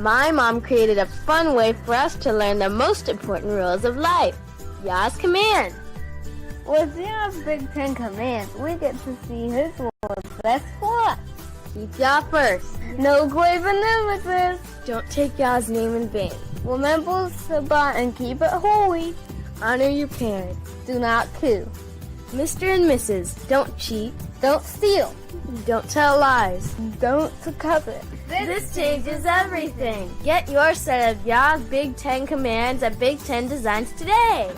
My mom created a fun way for us to learn the most important rules of life. Yah's command. With Yah's Big Ten Commands, we get to see His will best for us. Keep Yah first. No graven images. Don't take Yah's name in vain. Remember Shabbat and keep it holy. Honor your parents. Do not kill. Mr. and Mrs., don't cheat. Don't steal. Don't tell lies. Don't covet. This changes everything. Get your set of Yah's Big Ten Commands at Big Ten Designs today.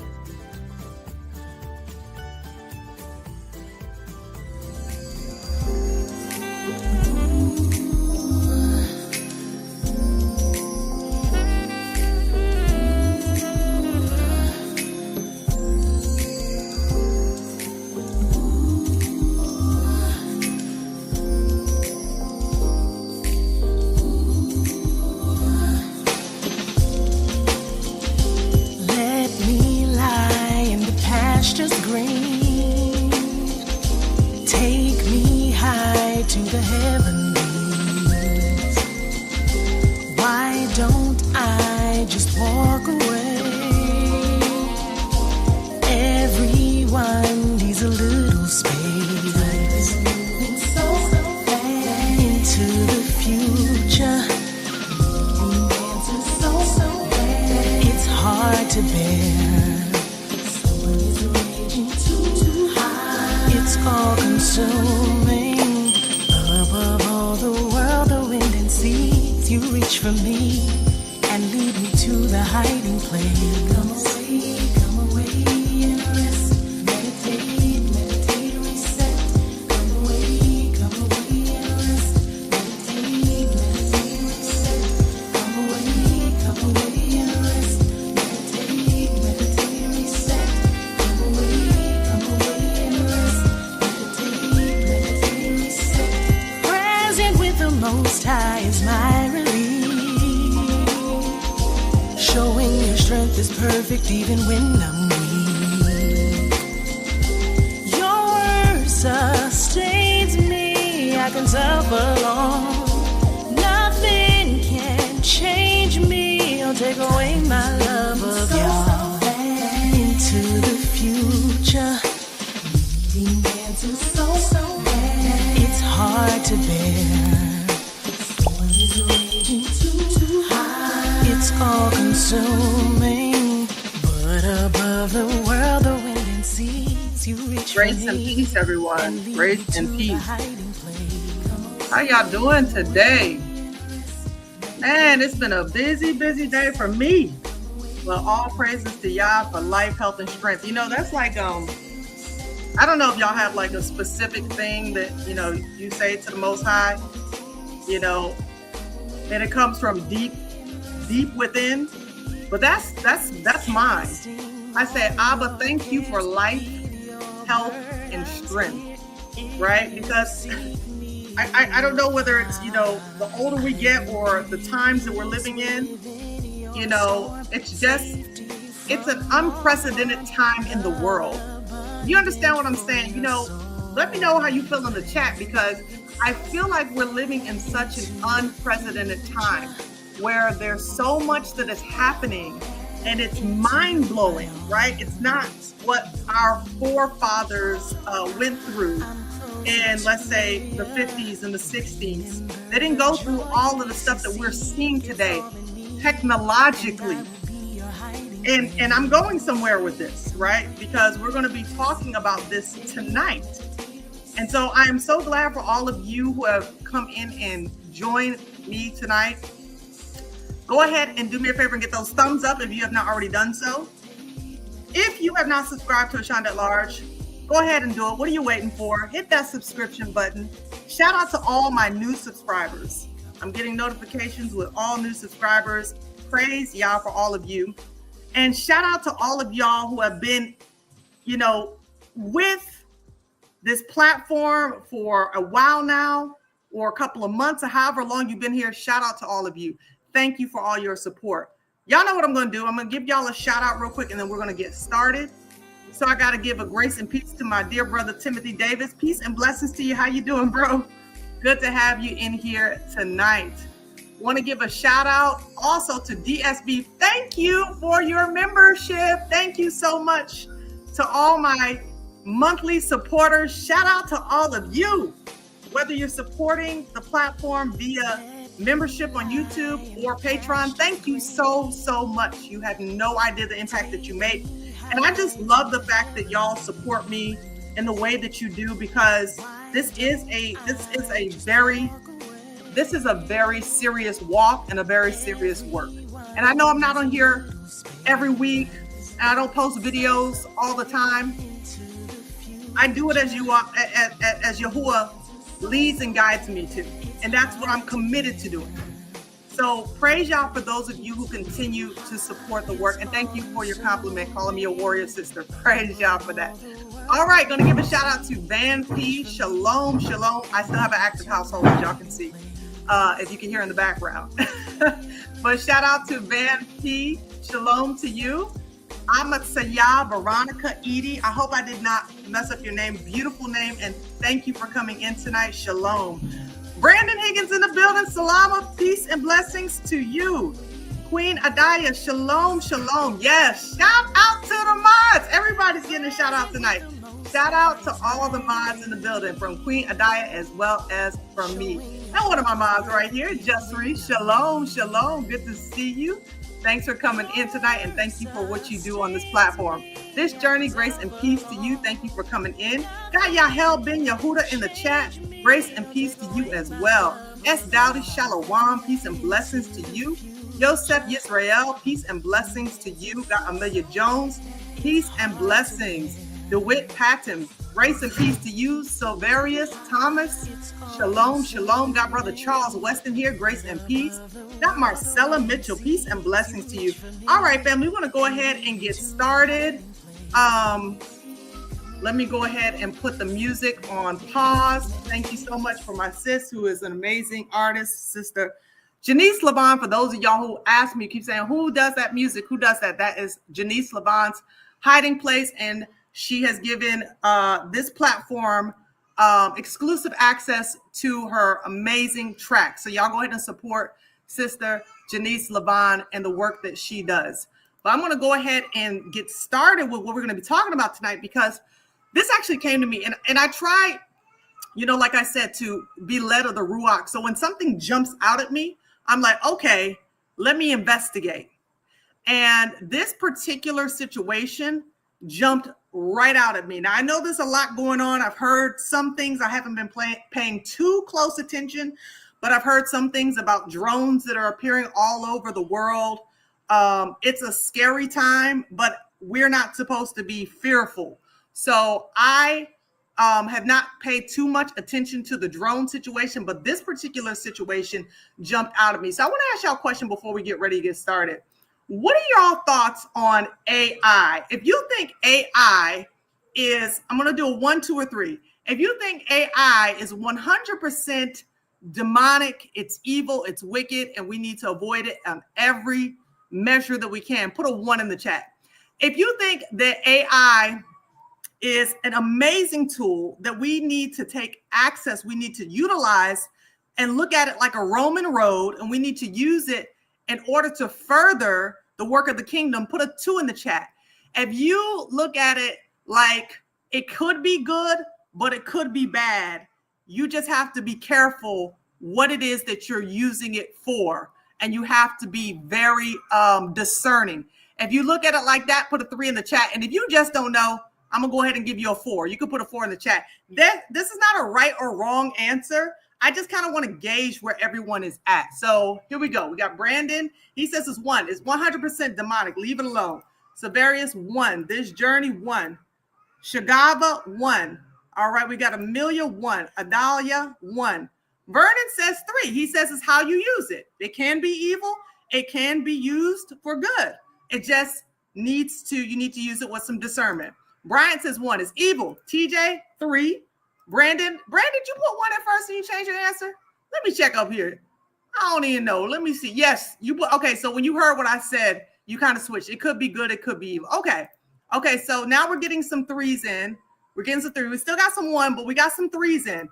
Grace and peace, everyone. Grace and peace. How y'all doing today? Man, it's been a busy day for me. Well, all praises to Yah for life, health, and strength. You know, that's like, I don't know if y'all have like a specific thing that, you know, you say to the Most High, you know, and it comes from deep within. But that's mine. I said, Abba, thank you for life, health, and strength, right? Because I don't know whether it's, you know, the older we get or the times that we're living in, you know, it's an unprecedented time in the world. You understand what I'm saying? You know, let me know how you feel in the chat, because I feel like we're living in such an unprecedented time where there's so much that is happening and it's mind-blowing, right? It's not what our forefathers went through in, let's say, the 50s and the 60s. They didn't go through all of the stuff that we're seeing today technologically. And I'm going somewhere with this, right? Because we're going to be talking about this tonight. And so I am so glad for all of you who have come in and joined me tonight. Go ahead and do me a favor and get those thumbs up if you have not already done so. If you have not subscribed to Ashanda at Large, go ahead and do it. What are you waiting for? Hit that subscription button. Shout out to all my new subscribers. I'm getting notifications with all new subscribers. Praise Yah for all of you. And shout out to all of y'all who have been, with this platform for a while now, or a couple of months, or however long you've been here. Shout out to all of you. Thank you for all your support. Y'all know what I'm going to do. I'm going to give y'all a shout out real quick, and then we're going to get started. So I got to give a grace and peace to my dear brother, Timothy Davis. Peace and blessings to you. How you doing, bro? Good to have you in here tonight. Want to give a shout out also to DSB. Thank you for your membership. Thank you so much to all my monthly supporters. Shout out to all of you, whether you're supporting the platform via membership on YouTube or Patreon. Thank you so much. You have no idea the impact that you make. And I just love the fact that y'all support me in the way that you do, because this is a very serious walk and a very serious work. And I know I'm not on here every week, and I don't post videos all the time. I do it as Yahuwah leads and guides me to, and that's what I'm committed to doing. So praise y'all for those of you who continue to support the work, and thank you for your compliment, calling me a warrior sister. Praise y'all for that. All right, going to give a shout out to Van P. Shalom. I still have an active household, as y'all can see, if you can hear in the background. But shout out to Van P. Shalom to you. Amatsaya Veronica Edie. I hope I did not mess up your name. Beautiful name, and thank you for coming in tonight. Shalom. Brandon Higgins in the building. Salama, peace and blessings to you. Queen Adaya, shalom. Yes, shout out to the mods. Everybody's getting a shout out tonight. Shout out to all the mods in the building, from Queen Adaya as well as from me. And one of my mods right here, Justry. Shalom. Good to see you. Thanks for coming in tonight, and thank you for what you do on this platform. This journey, grace and peace to you. Thank you for coming in. Got Yahel Ben Yehuda in the chat. Grace and peace to you as well. S. Dowdy Shalom. Peace and blessings to you. Yosef Yisrael. Peace and blessings to you. Got Amelia Jones. Peace and blessings. DeWitt Patton. Grace and peace to you. Silverius Thomas. Shalom. Got Brother Charles Weston here. Grace and peace. Got Marcella Mitchell. Peace and blessings to you. All right, family. We want to go ahead and get started. Let me go ahead and put the music on pause. Thank you so much for my sis, who is an amazing artist, Sister Janice Laban. For those of y'all who ask me, keep saying, who does that music? Who does that? That is Janice Laban's Hiding Place, and she has given this platform exclusive access to her amazing track. So y'all go ahead and support Sister Janice Laban and the work that she does. But I'm going to go ahead and get started with what we're going to be talking about tonight, because this actually came to me, and I try, like I said, to be led of the Ruach. So when something jumps out at me, I'm like, okay, let me investigate. And this particular situation jumped right out at me. Now, I know there's a lot going on. I've heard some things. I haven't been paying too close attention, but I've heard some things about drones that are appearing all over the world. It's a scary time, but we're not supposed to be fearful. So I have not paid too much attention to the drone situation, but this particular situation jumped out at me. So I want to ask y'all a question before we get ready to get started. What are y'all thoughts on AI? If you think AI is, I'm going to do a 1, 2, or 3. If you think AI is 100% demonic, it's evil, it's wicked, and we need to avoid it on every measure that we can, put a 1 in the chat. If you think that AI is an amazing tool that we need to take access, we need to utilize and look at it like a Roman road, and we need to use it in order to further the work of the kingdom, put a 2 in the chat. If you look at it like it could be good, but it could be bad, you just have to be careful what it is that you're using it for. And you have to be very discerning. If you look at it like that, put a 3 in the chat. And if you just don't know, I'm going to go ahead and give you a 4. You can put a 4 in the chat. This is not a right or wrong answer. I just kind of want to gauge where everyone is at. So here we go. We got Brandon. He says it's 1. It's 100% demonic. Leave it alone. Severius, 1. This journey, 1. Shagava, 1. All right. We got Amelia, 1. Adalia, 1. Vernon says 3. He says it's how you use it. It can be evil. It can be used for good. It just you need to use it with some discernment. Brian says 1 is evil. TJ, 3. Brandon, did you put 1 at first and you change your answer? Let me check up here. I don't even know. Let me see. Yes, you put, okay. So when you heard what I said, you kind of switched. It could be good. It could be evil. Okay. So now we're getting some 3s in. We're getting some 3. We still got some 1, but we got some 3s in.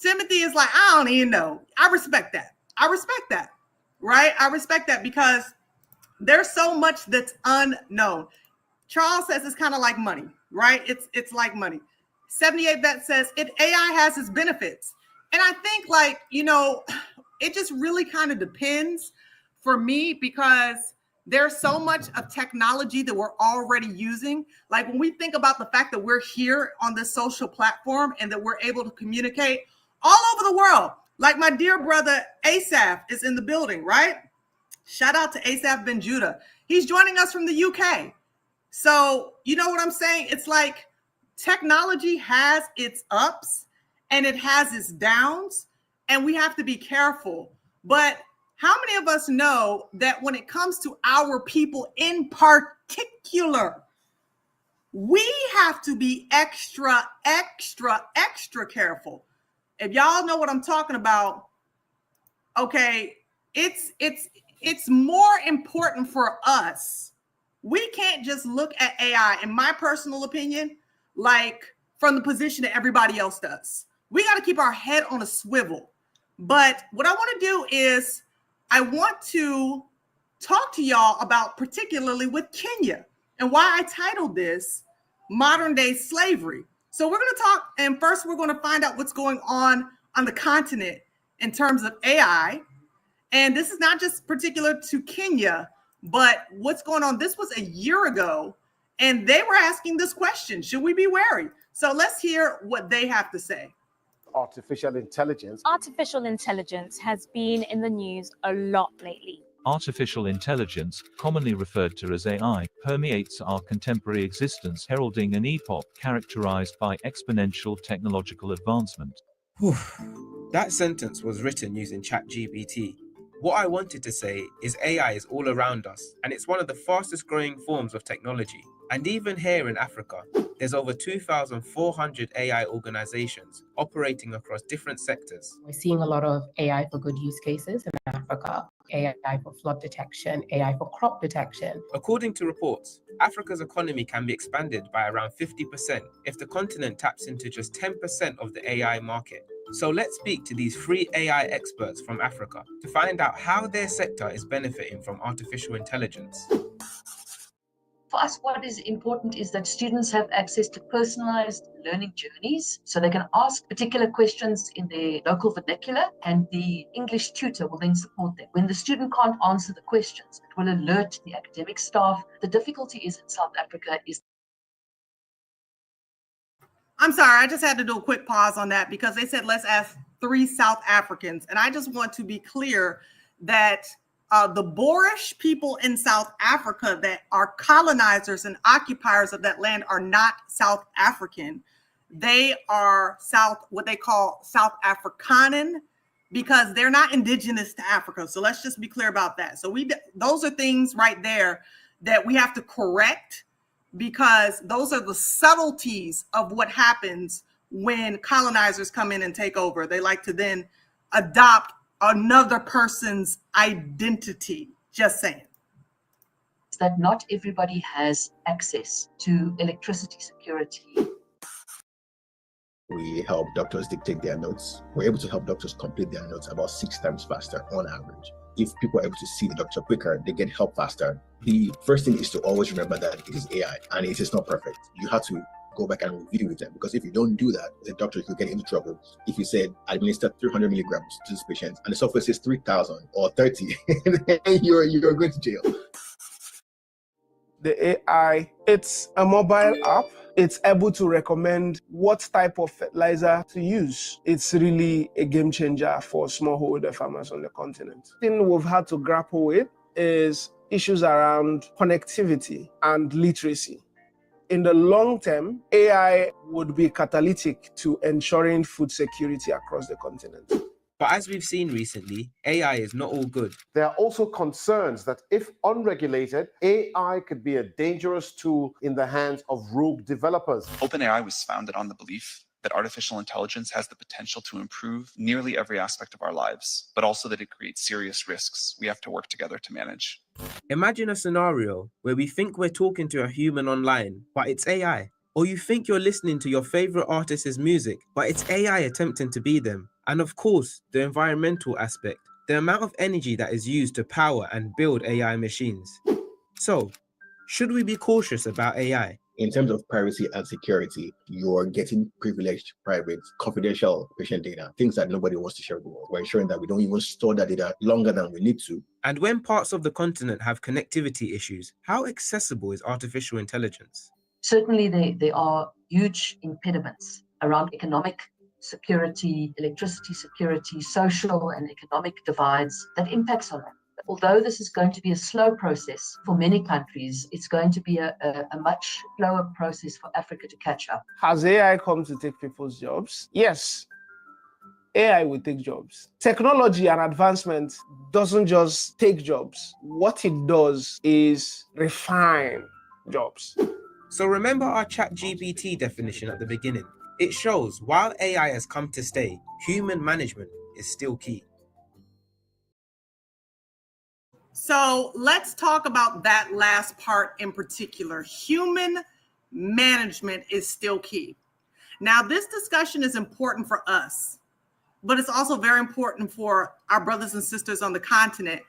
Timothy is like, I don't even know. I respect that. Right? I respect that because there's so much that's unknown. Charles says it's kind of like money, right? It's like money. 78 Vet says AI has its benefits. And I think like, it just really kind of depends for me because there's so much of technology that we're already using. Like when we think about the fact that we're here on this social platform and that we're able to communicate all over the world. Like my dear brother Asaph is in the building, right? Shout out to Asaph Ben Judah. He's joining us from the UK. So you know what I'm saying? It's like technology has its ups and it has its downs, and we have to be careful. But how many of us know that when it comes to our people in particular, we have to be extra careful? If y'all know what I'm talking about, okay, it's more important for us. We can't just look at AI, in my personal opinion, like from the position that everybody else does. We got to keep our head on a swivel. But what I want to do is I want to talk to y'all about particularly with Kenya and why I titled this Modern Day Slavery. So we're going to talk, and first we're going to find out what's going on the continent in terms of AI. And this is not just particular to Kenya, but what's going on. This was a year ago, and they were asking this question: should we be wary? So let's hear what they have to say. Artificial intelligence. Artificial intelligence has been in the news a lot lately. Artificial intelligence, commonly referred to as AI, permeates our contemporary existence, heralding an epoch characterized by exponential technological advancement. That sentence was written using ChatGPT. What I wanted to say is AI is all around us, and it's one of the fastest growing forms of technology. And even here in Africa, there's over 2,400 AI organizations operating across different sectors. We're seeing a lot of AI for good use cases in Africa. AI for flood detection, AI for crop detection. According to reports, Africa's economy can be expanded by around 50% if the continent taps into just 10% of the AI market. So let's speak to these 3 AI experts from Africa to find out how their sector is benefiting from artificial intelligence. For us, what is important is that students have access to personalized learning journeys, so they can ask particular questions in their local vernacular, and the English tutor will then support them. When the student can't answer the questions, it will alert the academic staff. The difficulty is in South Africa is... I'm sorry, I just had to do a quick pause on that because they said let's ask 3 South Africans. And I just want to be clear that the Boerish people in South Africa that are colonizers and occupiers of that land are not South African. They are what they call South Afrikanen, because they're not indigenous to Africa. So let's just be clear about that. So those are things right there that we have to correct, because those are the subtleties of what happens when colonizers come in and take over. They like to then adopt another person's identity. Just saying. That not everybody has access to electricity security. We help doctors dictate their notes. We're able to help doctors complete their notes about 6 times faster on average. If people are able to see the doctor quicker, they get help faster. The first thing is to always remember that it is AI and it is not perfect. You have to go back and review with them, because if you don't do that, the doctor could get into trouble. If you said administer 300 milligrams to this patient and the software says 3,000 or 30, you're going to jail. The AI, it's a mobile app. It's able to recommend what type of fertilizer to use. It's really a game changer for smallholder farmers on the continent. The thing we've had to grapple with is issues around connectivity and literacy. In the long term, AI would be catalytic to ensuring food security across the continent. But as we've seen recently, AI is not all good. There are also concerns that if unregulated, AI could be a dangerous tool in the hands of rogue developers. OpenAI was founded on the belief that artificial intelligence has the potential to improve nearly every aspect of our lives, but also that it creates serious risks we have to work together to manage. Imagine a scenario where we think we're talking to a human online, but it's AI. Or you think you're listening to your favorite artist's music, but it's AI attempting to be them. And of course, the environmental aspect, the amount of energy that is used to power and build AI machines. So, should we be cautious about AI? In terms of privacy and security, you're getting privileged, private, confidential patient data, things that nobody wants to share with the world. We're ensuring that we don't even store that data longer than we need to. And when parts of the continent have connectivity issues, how accessible is artificial intelligence? Certainly, there are huge impediments around economic security, electricity security, social and economic divides that impacts on it. Although this is going to be a slow process for many countries, it's going to be a much slower process for Africa to catch up. Has AI come to take people's jobs? Yes. AI will take jobs. Technology and advancement doesn't just take jobs. What it does is refine jobs. So remember our ChatGPT definition at the beginning. It shows while AI has come to stay, human management is still key. So let's talk about that last part in particular. Human management is still key. Now, this discussion is important for us, but it's also very important for our brothers and sisters on the continent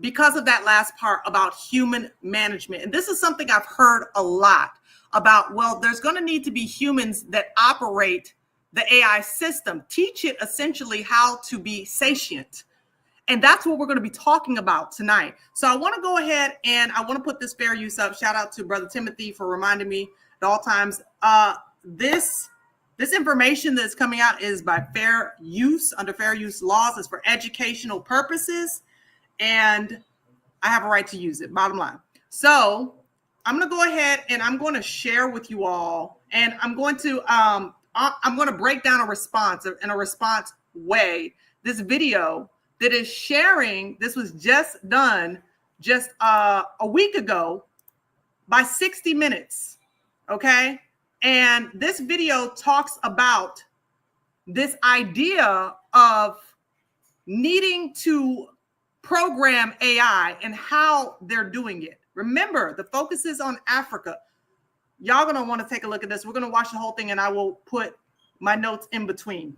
because of that last part about human management. And this is something I've heard a lot about, well, there's going to need to be humans that operate the AI system, teach it essentially how to be sentient. And that's what we're going to be talking about tonight. So I want to go ahead and I want to put this fair use up. Shout out to Brother Timothy for reminding me at all times. This information that's coming out is by fair use, under fair use laws. It's for educational purposes, and I have a right to use it, bottom line. So I'm going to go ahead and I'm going to share with you all, and I'm going to break down a response in a response way. This video that is sharing, this was just done just a week ago by 60 Minutes, okay? And this video talks about this idea of needing to program AI and how they're doing it. Remember, the focus is on Africa. Y'all gonna want to take a look at this. We're gonna watch the whole thing and I will put my notes in between.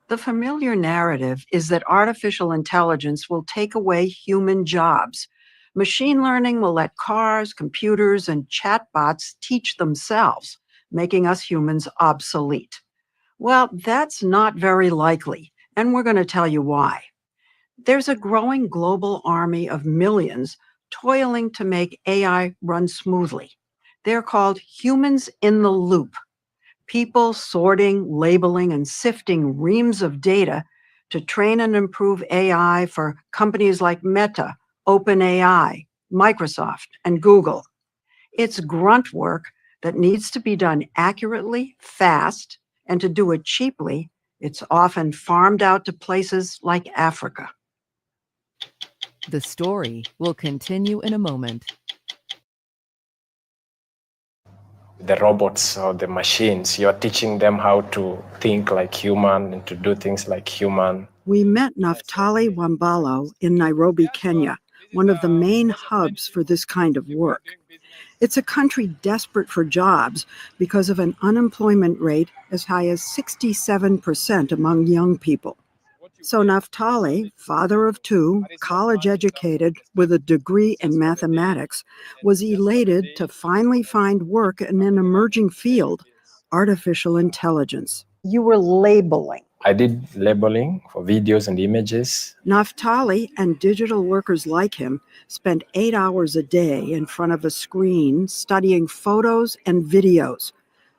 The familiar narrative is that artificial intelligence will take away human jobs. Machine learning will let cars, computers, and chatbots teach themselves, making us humans obsolete. Well, that's not very likely, and we're going to tell you why. There's a growing global army of millions toiling to make AI run smoothly. They're called humans in the loop. People sorting, labeling, and sifting reams of data to train and improve AI for companies like Meta, OpenAI, Microsoft, and Google. It's grunt work that needs to be done accurately, fast, and to do it cheaply, it's often farmed out to places like Africa. The story will continue in a moment. The robots or the machines, you're teaching them how to think like human and to do things like human. We met Naftali Wambalo in Nairobi, Kenya, one of the main hubs for this kind of work. It's a country desperate for jobs because of an unemployment rate as high as 67% among young people. So Naftali, father of two, college educated with a degree in mathematics, was elated to finally find work in an emerging field, artificial intelligence. You were labeling. I did labeling for videos and images. Naftali and digital workers like him spent 8 hours a day in front of a screen studying photos and videos,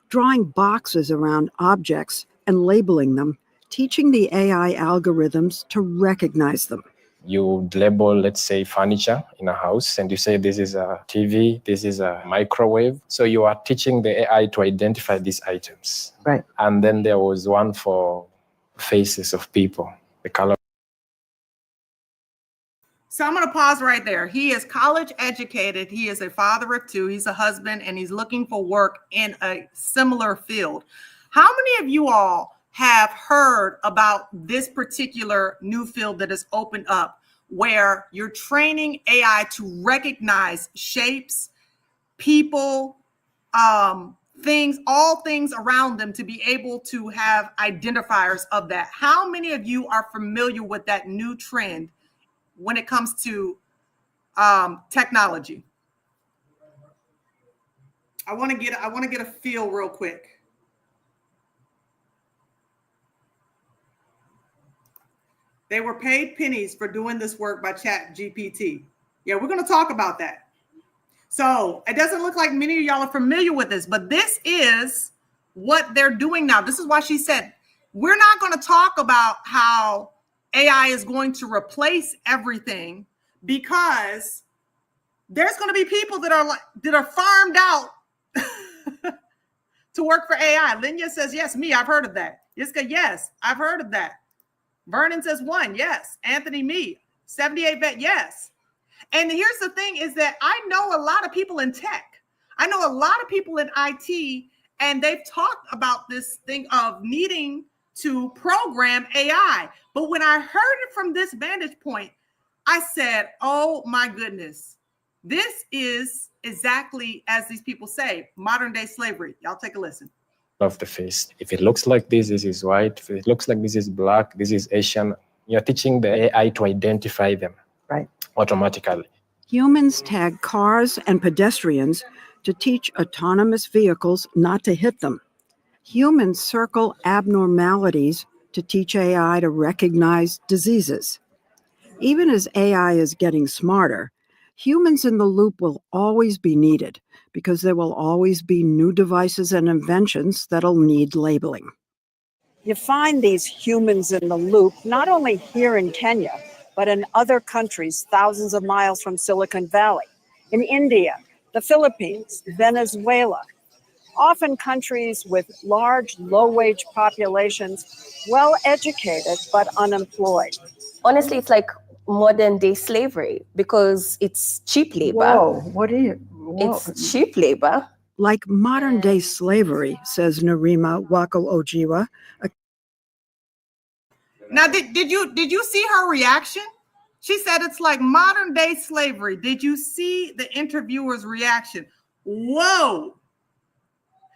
drawing boxes around objects and labeling them, teaching the AI algorithms to recognize them. You label, let's say, furniture in a house, and you say this is a TV, this is a microwave. So you are teaching the AI to identify these items. Right. And then there was one for faces of people, the color. So I'm going to pause right there. He is college educated. He is a father of two. He's a husband, and he's looking for work in a similar field. How many of you all have heard about this particular new field that has opened up, where you're training AI to recognize shapes, people, things, all things around them, to be able to have identifiers of that? How many of you are familiar with that new trend when it comes to technology? I want to get a feel real quick. They were paid pennies for doing this work by ChatGPT. Yeah, we're going to talk about that. So it doesn't look like many of y'all are familiar with this, but this is what they're doing now. This is why she said, we're not going to talk about how AI is going to replace everything, because there's going to be people that are farmed out to work for AI. Linya says, yes, me, I've heard of that. Yiska, yes, I've heard of that. Vernon says 1, yes. Anthony, me. 78 vet, yes. And here's the thing is that I know a lot of people in tech. I know a lot of people in IT, and they've talked about this thing of needing to program AI. But when I heard it from this vantage point, I said, oh my goodness, this is exactly, as these people say, modern day slavery. Y'all take a listen. Of the face. If it looks like this is white. If it looks like this is black, this is Asian. You're teaching the AI to identify them. Right. Automatically. Humans tag cars and pedestrians to teach autonomous vehicles not to hit them. Humans circle abnormalities to teach AI to recognize diseases. Even as AI is getting smarter, humans in the loop will always be needed, because there will always be new devices and inventions that'll need labeling. You find these humans in the loop not only here in Kenya, but in other countries thousands of miles from Silicon Valley, in India, the Philippines, Venezuela, often countries with large, low-wage populations, well-educated but unemployed. Honestly, it's like modern day slavery, because it's cheap labor. Whoa, what is it? Whoa. It's cheap labor. Like modern day slavery, says Narima Wako Ojiwa. Now, did you see her reaction? She said it's like modern day slavery. Did you see the interviewer's reaction? Whoa.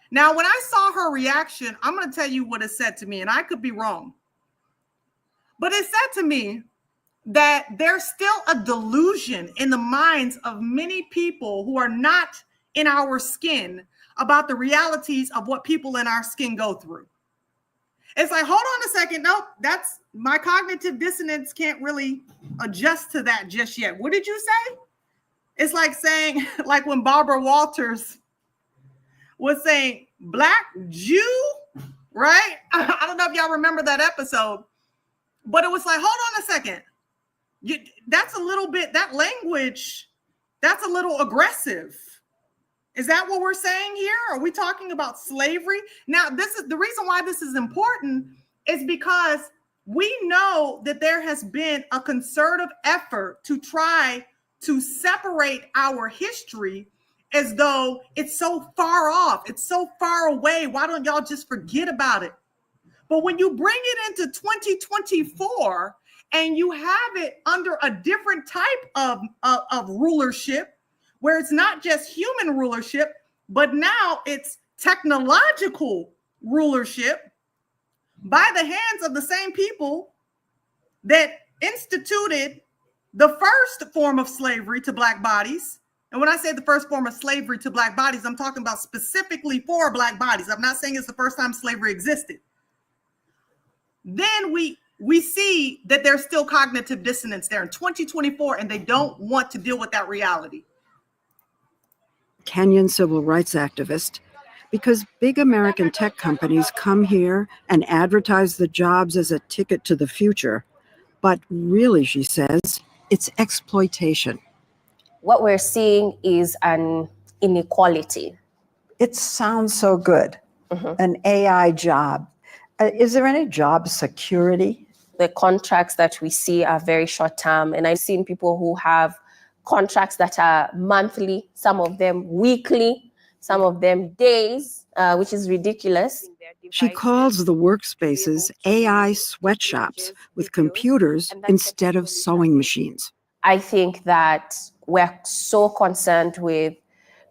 Now, when I saw her reaction, I'm going to tell you what it said to me, and I could be wrong. But it said to me that there's still a delusion in the minds of many people who are not in our skin about the realities of what people in our skin go through. It's like, hold on a second. Nope, that's my cognitive dissonance can't really adjust to that just yet. What did you say? It's like saying, like when Barbara Walters was saying Black Jew, right? I don't know if y'all remember that episode, but it was like, hold on a second. That's a little bit, that language, that's a little aggressive. Is that what we're saying here? Are we talking about slavery? Now, this is the reason why this is important, is because we know that there has been a concerted effort to try to separate our history as though it's so far off, it's so far away. Why don't y'all just forget about it? But when you bring it into 2024 and you have it under a different type of rulership, where it's not just human rulership, but now it's technological rulership by the hands of the same people that instituted the first form of slavery to Black bodies. And when I say the first form of slavery to Black bodies, I'm talking about specifically for Black bodies. I'm not saying it's the first time slavery existed. Then we see that there's still cognitive dissonance there in 2024, and they don't want to deal with that reality. Kenyan civil rights activist, because big American tech companies come here and advertise the jobs as a ticket to the future. But really, she says, it's exploitation. What we're seeing is an inequality. It sounds so good. An AI job. Is there any job security? The contracts that we see are very short term, and I've seen people who have contracts that are monthly, some of them weekly, some of them days, which is ridiculous. She calls the workspaces AI sweatshops with computers instead of sewing machines. I think that we're so concerned with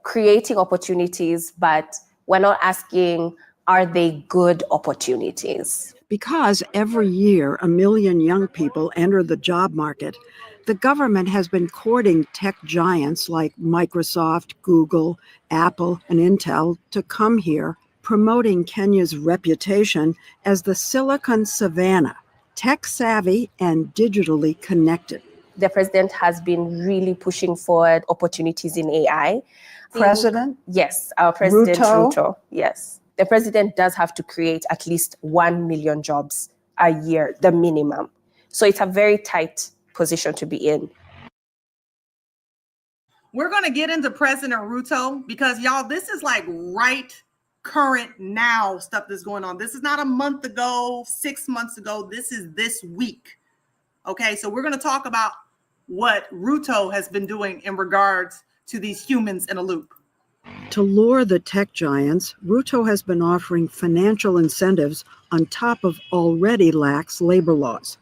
creating opportunities, but we're not asking, are they good opportunities? Because every year 1 million young people enter the job market, the government has been courting tech giants like Microsoft, Google, Apple, and Intel to come here, promoting Kenya's reputation as the Silicon Savannah, tech-savvy and digitally connected. The president has been really pushing forward opportunities in AI. President? Yes, our president Ruto? Ruto. Yes. The president does have to create at least 1 million jobs a year, the minimum. So it's a very tight position to be in. We're going to get into President Ruto because, y'all, this is like right current now stuff that's going on. This is not a month ago, 6 months ago. This is this week. Okay, so we're going to talk about what Ruto has been doing in regards to these humans in a loop. To lure the tech giants, Ruto has been offering financial incentives on top of already lax labor laws.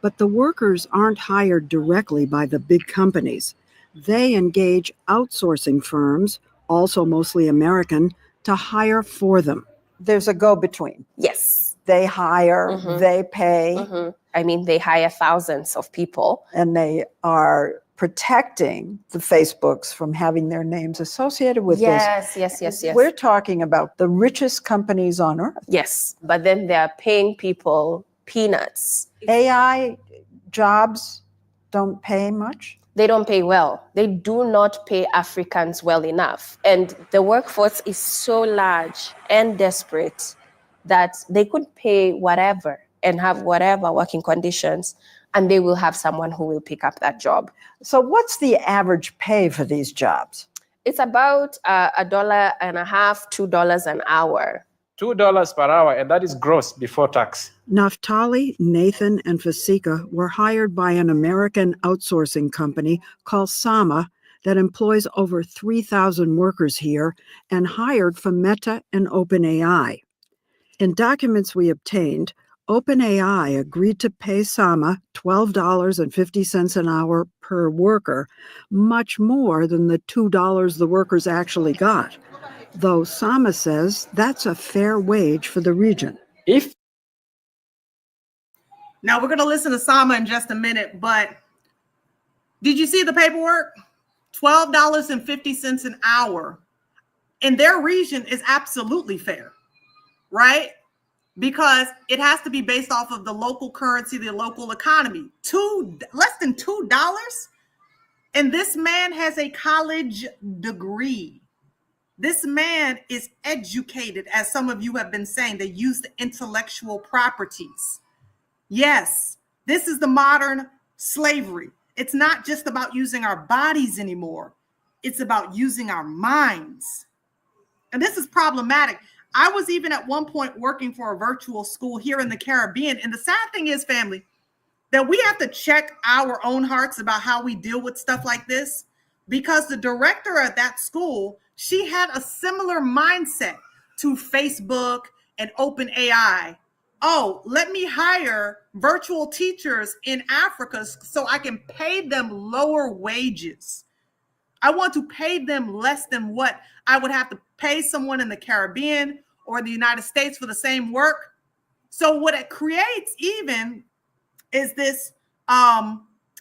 But the workers aren't hired directly by the big companies. They engage outsourcing firms, also mostly American, to hire for them. There's a go-between. Yes. They hire, they pay. I mean, they hire thousands of people. And they are protecting the Facebooks from having their names associated with this. Yes. We're talking about the richest companies on earth. Yes, but then they're paying people peanuts. AI jobs don't pay much? They don't pay well. They do not pay Africans well enough. And the workforce is so large and desperate that they could pay whatever and have whatever working conditions, and they will have someone who will pick up that job. So what's the average pay for these jobs? It's about $1.50, $2 an hour. $2 per hour, and that is gross before tax. Naftali, Nathan, and Fasika were hired by an American outsourcing company called Sama that employs over 3,000 workers here and hired from Meta and OpenAI. In documents we obtained, OpenAI agreed to pay Sama $12.50 an hour per worker, much more than the $2 the workers actually got, though Sama says that's a fair wage for the region. Now we're going to listen to Sama in just a minute, but did you see the paperwork? $12.50 an hour in their region is absolutely fair, right? Because it has to be based off of the local currency, the local economy. Less than $2, and this man has a college degree. This man is educated, as some of you have been saying. They use the intellectual properties. Yes, this is the modern slavery. It's not just about using our bodies anymore. It's about using our minds. And this is problematic. I was even at one point working for a virtual school here in the Caribbean. And the sad thing is, family, that we have to check our own hearts about how we deal with stuff like this, because the director at that school, she had a similar mindset to Facebook and OpenAI. Oh, let me hire virtual teachers in Africa so I can pay them lower wages. I want to pay them less than what I would have to pay someone in the Caribbean or the United States for the same work. So what it creates even is this,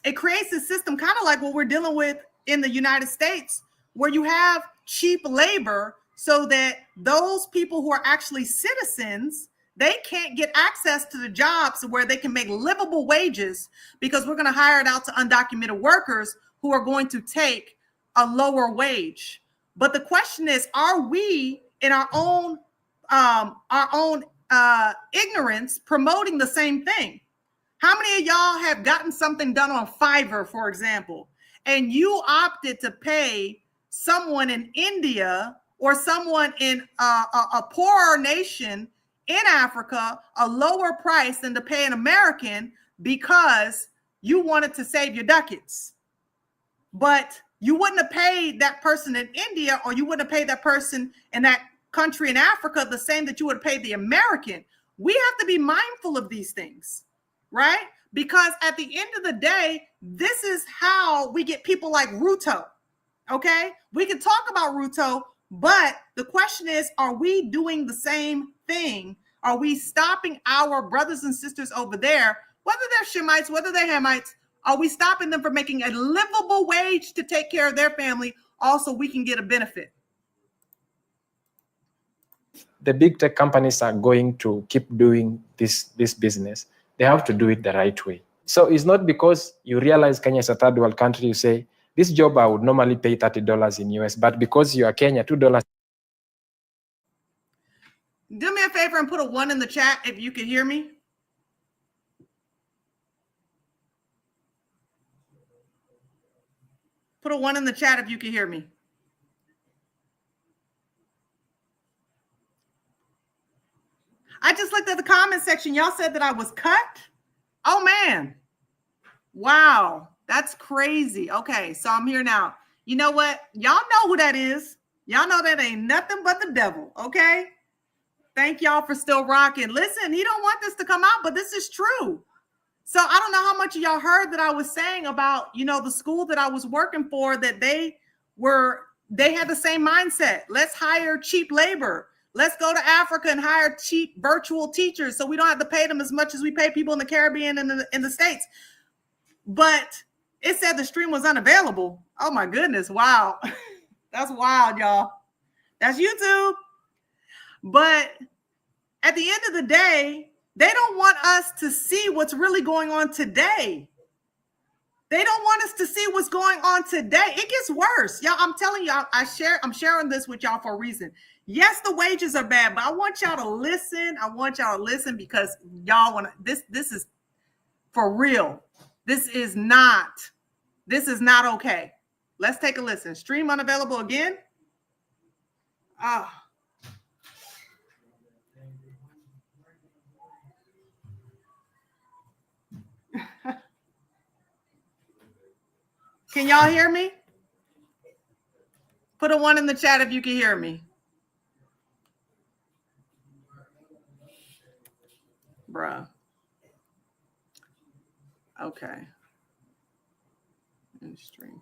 it creates a system kind of like what we're dealing with in the United States, where you have cheap labor so that those people who are actually citizens, they can't get access to the jobs where they can make livable wages, because we're going to hire it out to undocumented workers who are going to take a lower wage. But the question is, are we in our own ignorance promoting the same thing? How many of y'all have gotten something done on Fiverr, for example, and you opted to pay someone in India or someone in a poorer nation in Africa a lower price than to pay an American because you wanted to save your ducats? But you wouldn't have paid that person in India, or you wouldn't have paid that person in that country in Africa the same that you would have paid the American. We have to be mindful of these things, right? Because at the end of the day, this is how we get people like Ruto, okay? We can talk about Ruto, but the question is, are we doing the same thing? Are we stopping our brothers and sisters over there, whether they're Shemites, whether they're Hamites, are we stopping them from making a livable wage to take care of their family? Also, we can get a benefit. The big tech companies are going to keep doing this business. They have to do it the right way. So it's not because you realize Kenya is a third world country, you say, this job I would normally pay $30 in US, but because you are Kenya, $2. Do me a favor and put a 1 in the chat if you can hear me. Put a 1 in the chat if you can hear me. I just looked at the comment section. Y'all said that I was cut. Oh, man. Wow. That's crazy. Okay, so I'm here now. You know what? Y'all know who that is. Y'all know that ain't nothing but the devil, okay? Thank y'all for still rocking. Listen, he don't want this to come out, but this is true. So I don't know how much of y'all heard that I was saying about, you know, the school that I was working for, that they had the same mindset. Let's hire cheap labor. Let's go to Africa and hire cheap virtual teachers so we don't have to pay them as much as we pay people in the Caribbean and in the States. But it said the stream was unavailable. Oh my goodness. Wow. That's wild, y'all. That's YouTube. But at the end of the day, they don't want us to see what's really going on today. They don't want us to see what's going on today. It gets worse. Y'all, I'm telling y'all, I'm sharing this with y'all for a reason. Yes, the wages are bad, but I want y'all to listen. I want y'all to listen because y'all want to, this is for real. This is not okay. Let's take a listen. Stream unavailable again. Can y'all hear me? Put a 1 in the chat if you can hear me. Bruh. Okay. Stream.